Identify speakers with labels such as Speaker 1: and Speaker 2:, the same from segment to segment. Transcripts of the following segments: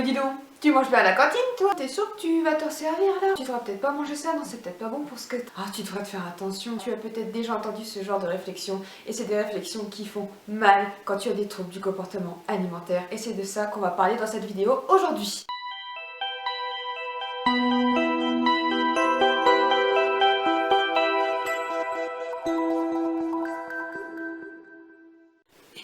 Speaker 1: Dis donc, tu manges bien à la cantine toi? T'es sûr que tu vas te servir là? Tu devrais peut-être pas manger ça, non c'est peut-être pas bon pour ce que... Ah, tu devrais te faire attention. Tu as peut-être déjà entendu ce genre de réflexion et c'est des réflexions qui font mal quand tu as des troubles du comportement alimentaire et c'est de ça qu'on va parler dans cette vidéo aujourd'hui.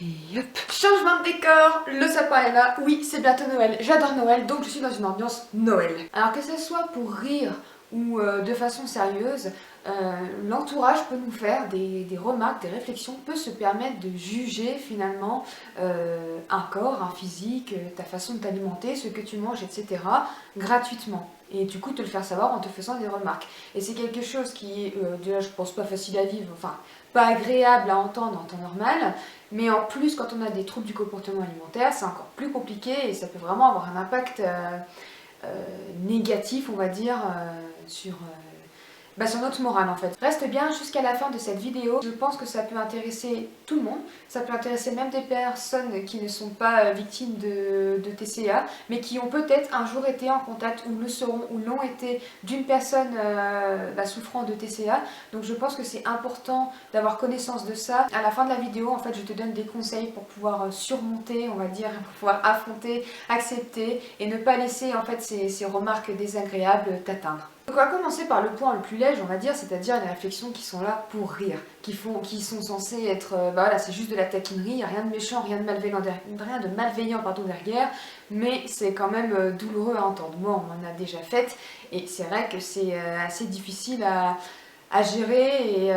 Speaker 1: Et hop, changement de décor, le sapin est là, oui c'est bientôt Noël, j'adore Noël donc je suis dans une ambiance Noël. Alors que ce soit pour rire ou de façon sérieuse, l'entourage peut nous faire des remarques, des réflexions, peut se permettre de juger finalement un corps, un physique, ta façon de t'alimenter, ce que tu manges, etc. gratuitement. Et du coup te le faire savoir en te faisant des remarques. Et c'est quelque chose qui est déjà je pense pas facile à vivre, enfin pas agréable à entendre en temps normal, mais en plus quand on a des troubles du comportement alimentaire c'est encore plus compliqué et ça peut vraiment avoir un impact négatif on va dire sur notre morale en fait. Reste bien jusqu'à la fin de cette vidéo, je pense que ça peut intéresser tout le monde, ça peut intéresser même des personnes qui ne sont pas victimes de TCA, mais qui ont peut-être un jour été en contact ou le seront ou l'ont été d'une personne souffrant de TCA, donc je pense que c'est important d'avoir connaissance de ça. À la fin de la vidéo en fait je te donne des conseils pour pouvoir surmonter on va dire, pour pouvoir affronter, accepter et ne pas laisser en fait ces remarques désagréables t'atteindre. Donc on va commencer par le point le plus léger, on va dire, c'est-à-dire les réflexions qui sont là pour rire, qui sont censées être, voilà, c'est juste de la taquinerie, il n'y a rien de méchant, rien de malveillant derrière, mais c'est quand même douloureux à entendre. Moi, on m'en a déjà fait, et c'est vrai que c'est assez difficile à gérer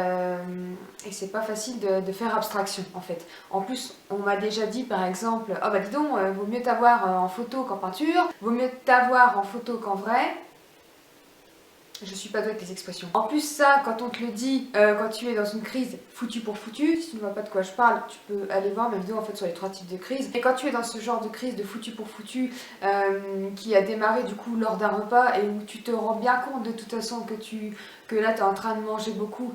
Speaker 1: et c'est pas facile de faire abstraction en fait. En plus, on m'a déjà dit par exemple, oh bah dis donc, vaut mieux t'avoir en photo qu'en peinture, vaut mieux t'avoir en photo qu'en vrai. Je suis pas douée avec les expressions. En plus ça, quand on te le dit, quand tu es dans une crise foutu pour foutu, si tu ne vois pas de quoi je parle, tu peux aller voir ma vidéo en fait sur les 3 types de crises. Et quand tu es dans ce genre de crise de foutu pour foutu, qui a démarré du coup lors d'un repas et où tu te rends bien compte de toute façon que là tu es en train de manger beaucoup,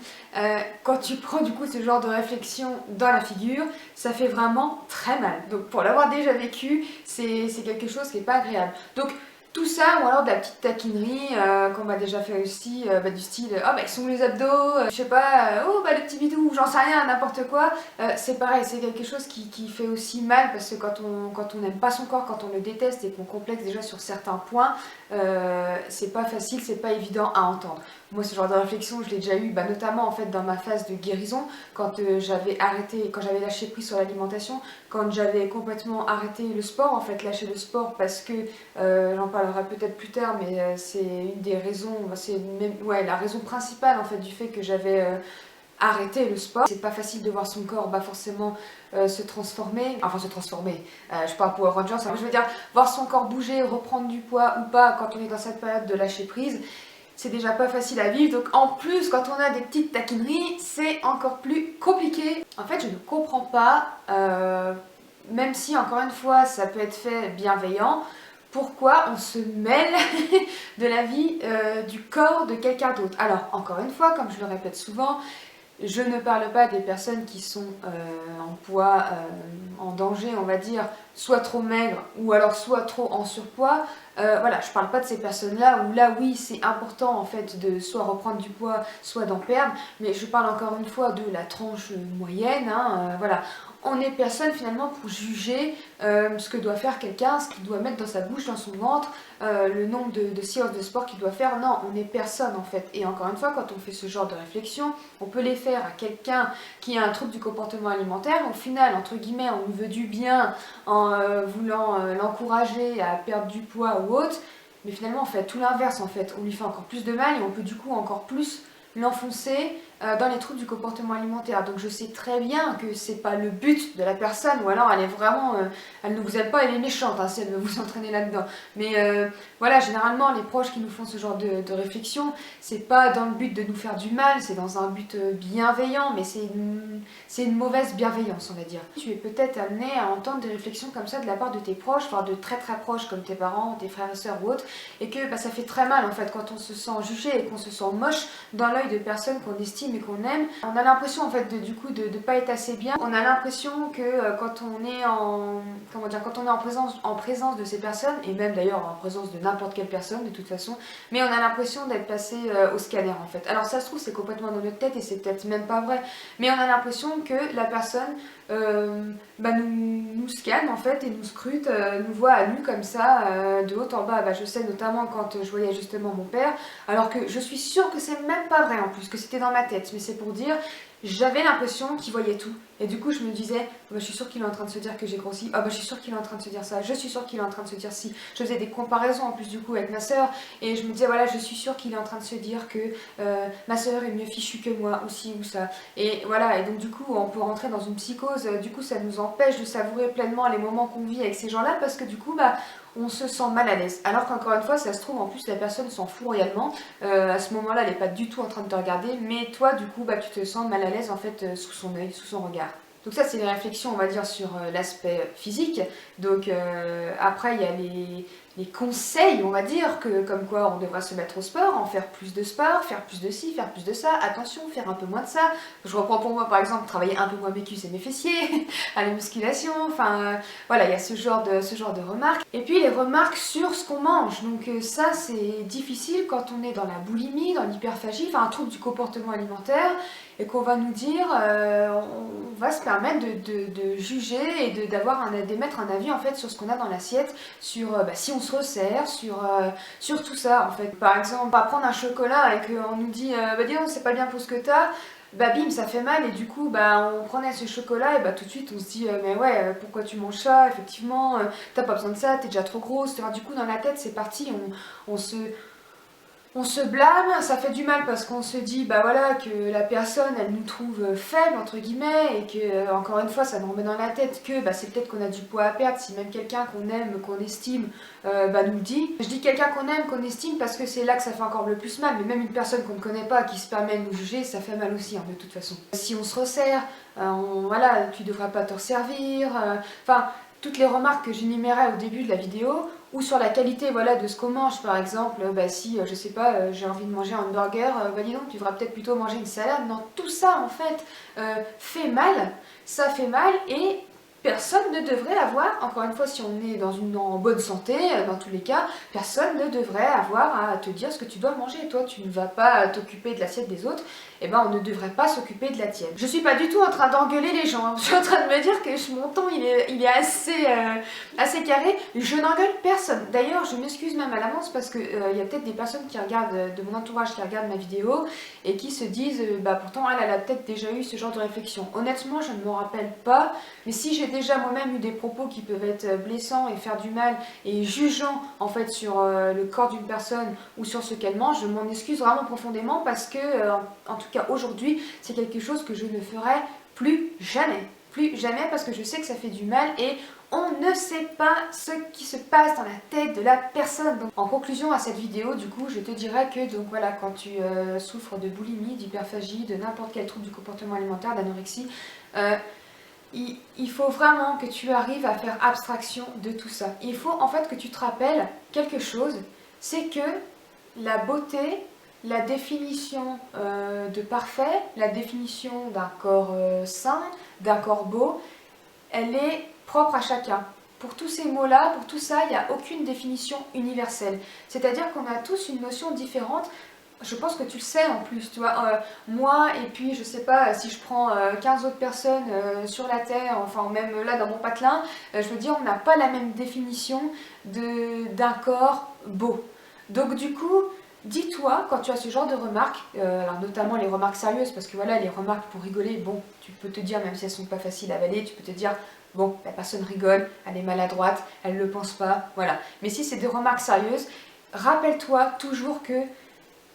Speaker 1: quand tu prends du coup ce genre de réflexion dans la figure, ça fait vraiment très mal. Donc pour l'avoir déjà vécu, c'est quelque chose qui n'est pas agréable. Donc tout ça, ou alors de la petite taquinerie qu'on m'a déjà fait aussi, du style oh bah ils sont les abdos, je sais pas, oh bah le petit bidou, j'en sais rien, n'importe quoi. C'est pareil, c'est quelque chose qui fait aussi mal parce que quand on n'aime pas son corps, quand on le déteste et qu'on complexe déjà sur certains points, c'est pas facile, c'est pas évident à entendre. Moi ce genre de réflexion je l'ai déjà eu notamment en fait dans ma phase de guérison, quand j'avais arrêté, quand j'avais lâché prise sur l'alimentation, quand j'avais complètement arrêté le sport, en fait lâché le sport parce que j'en parlerai peut-être plus tard, mais c'est une des raisons, c'est même la raison principale en fait du fait que j'avais arrêté le sport. C'est pas facile de voir son corps forcément se transformer, je parle Power Rangers, hein, je veux dire voir son corps bouger, reprendre du poids ou pas quand on est dans cette période de lâcher prise. C'est déjà pas facile à vivre, donc en plus quand on a des petites taquineries, c'est encore plus compliqué. En fait je ne comprends pas, même si encore une fois ça peut être fait bienveillant, pourquoi on se mêle de la vie du corps de quelqu'un d'autre. Alors encore une fois, comme je le répète souvent, je ne parle pas des personnes qui sont en poids, en danger, on va dire, soit trop maigres ou alors soit trop en surpoids. Voilà, je parle pas de ces personnes-là où là, oui, c'est important en fait de soit reprendre du poids, soit d'en perdre, mais je parle encore une fois de la tranche moyenne, voilà. On est personne finalement pour juger ce que doit faire quelqu'un, ce qu'il doit mettre dans sa bouche, dans son ventre, le nombre de séances de sport qu'il doit faire. Non, on est personne en fait. Et encore une fois, quand on fait ce genre de réflexion, on peut les faire à quelqu'un qui a un trouble du comportement alimentaire. Au final, entre guillemets, on veut du bien en voulant l'encourager à perdre du poids ou autre. Mais finalement, on fait tout l'inverse en fait. On lui fait encore plus de mal et on peut du coup encore plus l'enfoncer dans les troubles du comportement alimentaire. Donc je sais très bien que c'est pas le but de la personne, ou alors elle est vraiment, elle ne vous aide pas, elle est méchante si elle veut vous entraîner là-dedans. Mais voilà, généralement les proches qui nous font ce genre de réflexion, c'est pas dans le but de nous faire du mal, c'est dans un but bienveillant, mais c'est une mauvaise bienveillance on va dire. Tu es peut-être amené à entendre des réflexions comme ça de la part de tes proches, voire de très très proches comme tes parents, tes frères et sœurs ou autres, et que ça fait très mal en fait quand on se sent jugé et qu'on se sent moche dans l'œil de personnes qu'on estime estime et qu'on aime, on a l'impression en fait du coup de pas être assez bien. On a l'impression que quand on est quand on est en présence de ces personnes, et même d'ailleurs en présence de n'importe quelle personne de toute façon, mais on a l'impression d'être passé au scanner en fait. Alors ça se trouve c'est complètement dans notre tête et c'est peut-être même pas vrai, mais on a l'impression que la personne nous scanne en fait et nous scrute, nous voit à nu comme ça, de haut en bas. Je sais notamment quand je voyais justement mon père, alors que je suis sûre que c'est même pas vrai en plus, que c'était dans ma tête, mais c'est pour dire, j'avais l'impression qu'il voyait tout. Et du coup je me disais, je suis sûre qu'il est en train de se dire que j'ai grossi, je suis sûre qu'il est en train de se dire ça, je suis sûre qu'il est en train de se dire si. Je faisais des comparaisons en plus du coup avec ma soeur, et je me disais voilà, je suis sûre qu'il est en train de se dire que ma soeur est mieux fichue que moi, ou ci ou ça. Et voilà, et donc du coup on peut rentrer dans une psychose, du coup ça nous empêche de savourer pleinement les moments qu'on vit avec ces gens-là, parce que du coup on se sent mal à l'aise. Alors qu'encore une fois, ça se trouve, en plus, la personne s'en fout réellement. À ce moment-là, elle n'est pas du tout en train de te regarder, mais toi, du coup, tu te sens mal à l'aise, en fait, sous son œil, sous son regard. Donc ça, c'est les réflexions, on va dire, sur l'aspect physique. Donc après, il y a les conseils, on va dire, comme quoi on devrait se mettre au sport, en faire plus de sport, faire plus de ci, faire plus de ça. Attention, faire un peu moins de ça. Je reprends pour moi, par exemple, travailler un peu moins mes cuisses et mes fessiers, à la musculation, enfin voilà, il y a ce genre de remarques. Et puis les remarques sur ce qu'on mange. Donc ça, c'est difficile quand on est dans la boulimie, dans l'hyperphagie, enfin un trouble du comportement alimentaire, et qu'on va nous dire, on va se permettre de juger et d'émettre un avis en fait sur ce qu'on a dans l'assiette, sur si on se resserre, sur tout ça en fait. Par exemple, on va prendre un chocolat et qu'on nous dit, dis donc c'est pas bien pour ce que t'as, bim ça fait mal, et du coup on prenait ce chocolat et tout de suite on se dit mais ouais pourquoi tu manges ça, effectivement t'as pas besoin de ça, t'es déjà trop grosse. Enfin, du coup dans la tête c'est parti, on se blâme, ça fait du mal parce qu'on se dit voilà que la personne elle nous trouve faible entre guillemets, et que encore une fois ça nous remet dans la tête que c'est peut-être qu'on a du poids à perdre si même quelqu'un qu'on aime, qu'on estime nous le dit. Je dis quelqu'un qu'on aime, qu'on estime parce que c'est là que ça fait encore le plus mal, mais même une personne qu'on ne connaît pas qui se permet de nous juger, ça fait mal aussi de toute façon. Si on se resserre, voilà, tu devras pas te resservir, enfin toutes les remarques que j'énumérais au début de la vidéo, ou sur la qualité de ce qu'on mange. Par exemple, si je sais pas, j'ai envie de manger un hamburger, dis donc tu devras peut-être plutôt manger une salade. Non, tout ça en fait fait mal, ça fait mal, et personne ne devrait avoir, encore une fois si on est en bonne santé, dans tous les cas, personne ne devrait avoir à te dire ce que tu dois manger. Toi tu ne vas pas t'occuper de l'assiette des autres, et on ne devrait pas s'occuper de la tienne. Je suis pas du tout en train d'engueuler les gens, je suis en train de me dire que mon ton il est assez carré, je n'engueule personne. D'ailleurs je m'excuse même à l'avance parce que il y a peut-être des personnes qui regardent, de mon entourage qui regardent ma vidéo et qui se disent pourtant elle a peut-être déjà eu ce genre de réflexion. Honnêtement je ne m'en rappelle pas, mais si j'ai déjà moi-même eu des propos qui peuvent être blessants et faire du mal et jugeants en fait sur le corps d'une personne ou sur ce qu'elle mange, je m'en excuse vraiment profondément, parce que en tout cas aujourd'hui c'est quelque chose que je ne ferai plus jamais, parce que je sais que ça fait du mal et on ne sait pas ce qui se passe dans la tête de la personne. Donc, en conclusion à cette vidéo, du coup, je te dirais que quand tu souffres de boulimie, d'hyperphagie, de n'importe quel trouble du comportement alimentaire, d'anorexie, il faut vraiment que tu arrives à faire abstraction de tout ça. Il faut en fait que tu te rappelles quelque chose, c'est que la beauté, la définition de parfait, la définition d'un corps sain, d'un corps beau, elle est propre à chacun. Pour tous ces mots-là, pour tout ça, il n'y a aucune définition universelle. C'est-à-dire qu'on a tous une notion différente. Je pense que tu le sais en plus, tu vois, moi et puis je sais pas, si je prends 15 autres personnes sur la Terre, enfin même là dans mon patelin, je veux dire on n'a pas la même définition d'un corps beau. Donc du coup, dis-toi, quand tu as ce genre de remarques, alors notamment les remarques sérieuses, parce que voilà, les remarques pour rigoler, bon, tu peux te dire, même si elles sont pas faciles à avaler, tu peux te dire, bon, la personne rigole, elle est maladroite, elle le pense pas, voilà. Mais si c'est des remarques sérieuses, rappelle-toi toujours que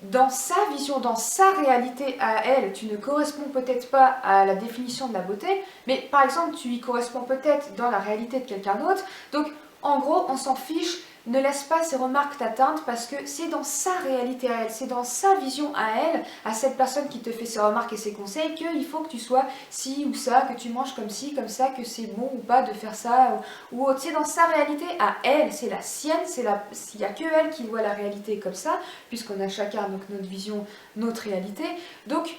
Speaker 1: dans sa vision, dans sa réalité à elle, tu ne corresponds peut-être pas à la définition de la beauté, mais par exemple, tu y corresponds peut-être dans la réalité de quelqu'un d'autre. Donc, en gros, on s'en fiche, ne laisse pas ces remarques t'atteindre, parce que c'est dans sa réalité à elle, c'est dans sa vision à elle, à cette personne qui te fait ses remarques et ses conseils, qu'il faut que tu sois ci ou ça, que tu manges comme ci, comme ça, que c'est bon ou pas de faire ça ou autre. C'est dans sa réalité à elle, c'est la sienne, il n'y a que elle qui voit la réalité comme ça, puisqu'on a chacun donc notre vision, notre réalité. Donc,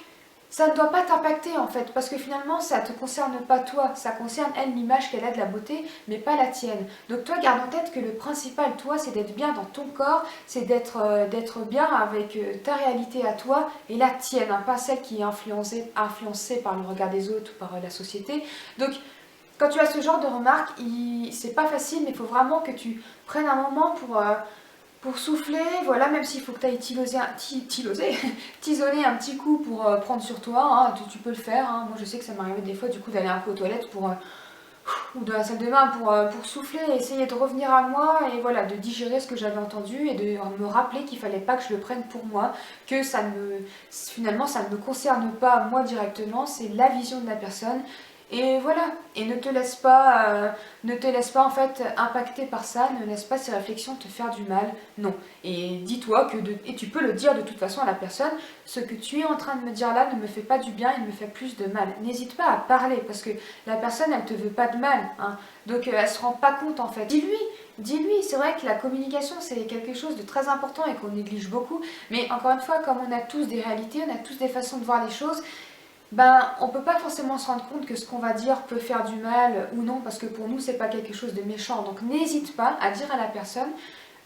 Speaker 1: ça ne doit pas t'impacter en fait, parce que finalement ça ne te concerne pas toi, ça concerne elle, l'image qu'elle a de la beauté, mais pas la tienne. Donc toi garde en tête que le principal toi c'est d'être bien dans ton corps, c'est d'être bien avec ta réalité à toi et la tienne, hein, pas celle qui est influencée par le regard des autres ou par la société. Donc quand tu as ce genre de remarques, c'est pas facile, mais il faut vraiment que tu prennes un moment pour souffler, voilà, même s'il faut que tu ailles tisonner un petit coup pour prendre sur toi, hein, tu peux le faire. Hein. Moi je sais que ça m'arrivait des fois du coup d'aller un peu aux toilettes ou dans la salle de bain pour souffler et essayer de revenir à moi et voilà, de digérer ce que j'avais entendu et de me rappeler qu'il fallait pas que je le prenne pour moi, que finalement ça ne me concerne pas moi directement, c'est la vision de la personne. Et voilà, et ne te laisse pas en fait impacter par ça, ne laisse pas ces réflexions te faire du mal, non. Et dis-toi et tu peux le dire de toute façon à la personne, ce que tu es en train de me dire là ne me fait pas du bien, il me fait plus de mal. N'hésite pas à parler parce que la personne elle te veut pas de mal, hein. Donc elle se rend pas compte en fait. Dis-lui, c'est vrai que la communication c'est quelque chose de très important et qu'on néglige beaucoup, mais encore une fois, comme on a tous des réalités, on a tous des façons de voir les choses, ben, on peut pas forcément se rendre compte que ce qu'on va dire peut faire du mal ou non, parce que pour nous, c'est pas quelque chose de méchant. Donc n'hésite pas à dire à la personne,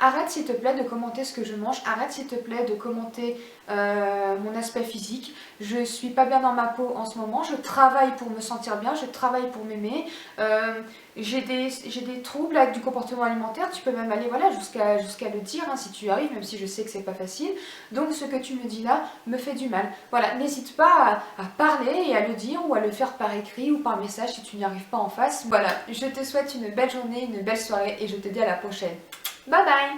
Speaker 1: arrête s'il te plaît de commenter ce que je mange, arrête s'il te plaît de commenter mon aspect physique, je suis pas bien dans ma peau en ce moment, je travaille pour me sentir bien, je travaille pour m'aimer, j'ai des troubles avec du comportement alimentaire, tu peux même aller voilà, jusqu'à le dire hein, si tu y arrives, même si je sais que c'est pas facile, donc ce que tu me dis là me fait du mal. Voilà, n'hésite pas à parler et à le dire ou à le faire par écrit ou par message si tu n'y arrives pas en face. Voilà, je te souhaite une belle journée, une belle soirée et je te dis à la prochaine. Bye bye.